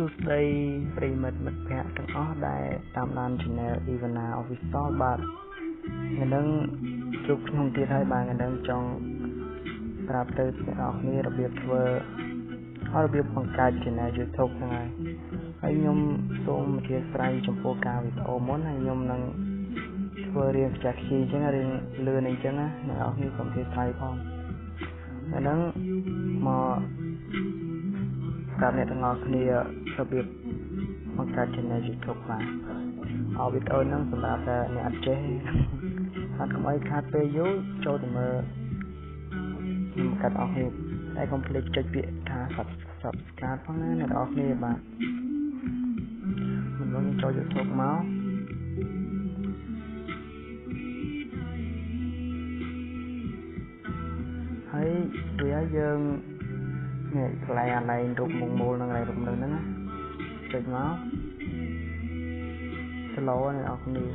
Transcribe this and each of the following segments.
Tuesday ប្រិមិត្តមិត្តភ័ក្តិទាំងអស់ដែលតាមដាន Channel Ivana Official បាទថ្ងៃនេះជួបខ្ញុំទៀតហើយបាទថ្ងៃនេះចង់ប្រាប់ទៅអ្នកនរគ្នារបៀបធ្វើហើយរបៀបបង្កើត Channel YouTube ហ្នឹងហើយខ្ញុំសូមអធិស្ឋានចំពោះការវីដេអូមុនហើយខ្ញុំនឹងធ្វើរៀងខ្ជះខ្ជាយអញ្ចឹងរៀងលឿនអញ្ចឹងណាអ្នកនរគ្នាសូមអធិស្ឋានផងហើយហ្នឹងមកតាមអ្នកទាំងអស់គ្នារបៀបបង្កើត Channel YouTube បាទវីដេអូហ្នឹងសម្រាប់តែអ្នកអត់ចេះអត់កុំឲ្យខាតពេលយូរចូលទៅមើលខ្ញុំកាត់អស់នេះតែកុំភ្លេចចុចពាក្យថា Subscribe ផងណាអ្នកទាំងអស់គ្នាបាទមិនមកចូល YouTube មកហើយវាយើងនេះកន្លែងអាឡែងរូបមូលនឹងកន្លែងរូបនឹងហ្នឹងចុចមក slow អ្នកនរគ្នា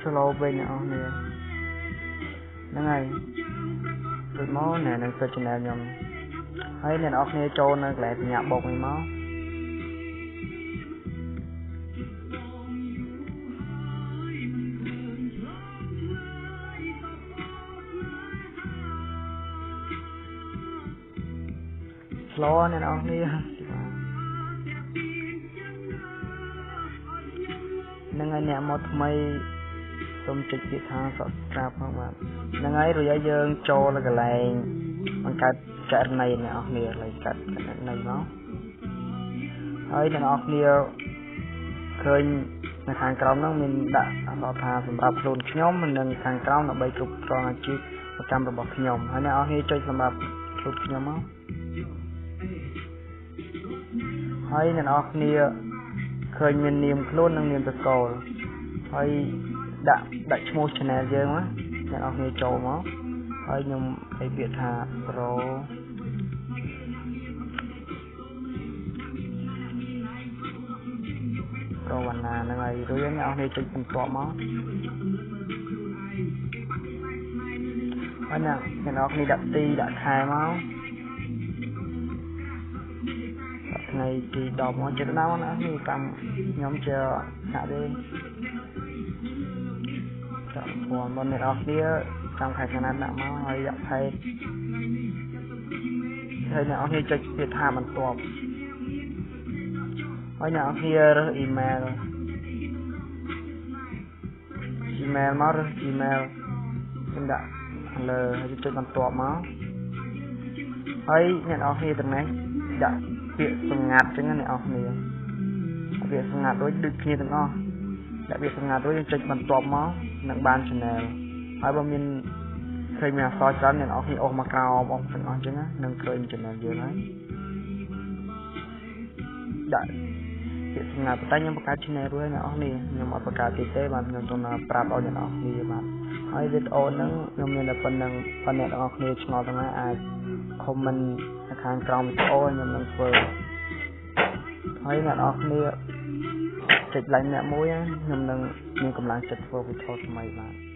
slow វិញអ្នកនរគ្នាហ្នឹងហើយចុចមកណែនឹង search channel ខ្ញុំហើយអ្នកនរគ្នាចូលនៅកន្លែងសញ្ញាបូកនេះមកslow អ្នកនរគ្នាហ្នឹងហើយអ្នកមកថ្មីសូមចុចពាក្យថា Subscribe ផងបាទហ្នឹងហើយរួចហើយយើងចូលនៅកន្លែងបង្កើតករណីអ្នកនរគ្នាកន្លែងកាត់ករណីមកហើយអ្នកនរគ្នាឃើញនៅខាងក្រោមហ្នឹងមានដាក់អត្ថបទថាសម្រាប់ខ្លួនខ្ញុំនិងខាងក្រោមដើម្បីគ្រប់គ្រងអាជីវកម្មរបស់ខ្ញុំហើយអ្នកនរគ្នាចុចសម្រាប់ខ្លួនខ្ញុំមកហើយអ្នកនរគ្នាឃើញមាននាមខ្លួននិងនាមតកូលហើយដាក់ឈ្មោះ channel យើងមកអ្នកនរគ្នាចូលមកហើយខ្ញុំឲ្យពាក្យថា pro វណ្ណាហ្នឹងហើយរួចអ្នកនរគ្នាចុចបន្ទាប់មកហើយអ្នកនរគ្នាដាក់ទីដាក់ខែមកថ្ងៃទី10មកចិត្តដល់ណានេះតាមខ្ញុំជាដាក់ទេចាំព្រមមកអ្នកនរគ្នាតាមខែខាងណាដាក់មកហើយដាក់ផេកហើយអ្នកនរគ្នាចុចពាក្យថាបន្ទាប់ហើយអ្នកនរគ្នារើស email មករើស email ខ្ញុំដាក់លើហើយចុចបន្ទាប់មកហើយអ្នកនរគ្នាទាំងនេះដាក់ពាក្យសម្ងាត់ចឹងណាអ្នកនរគ្នាពាក្យសម្ងាត់ដូចគ្នាទាំងអស់ដាក់ពាក្យសម្ងាត់រួចយើងចុចបន្ទាប់មកនឹងបាន channel ហើយបើមានឃើញមានអក្សរច្រើនអ្នកនរគ្នាអូសមកក្រោមអូសទាំងអស់ចឹងណានឹងឃើញ channel យើងហើយដាក់ពាក្យសម្ងាត់តែខ្ញុំបង្កើត channel រួចអ្នកនរគ្នាខ្ញុំអត់បង្កើតទេបាទខ្ញុំសូមប្រាប់ឲ្យអ្នកនរគ្នាបាទហើយវីដេអូហ្នឹងខ្ញុំមានតែប៉ុណ្្នឹងប៉ុន្តែអ្នកនរគ្នាឆ្ងល់ទាំងណាអាច comment នៅខាងក្រោមវីដេអូខ្ញុំនឹងធ្វើហើយអ្នកនរគ្នាចុច like អ្នកមួយខ្ញុំនឹងមានកម្លាំងចិត្តធ្វើវីដេអូថ្មីបាទ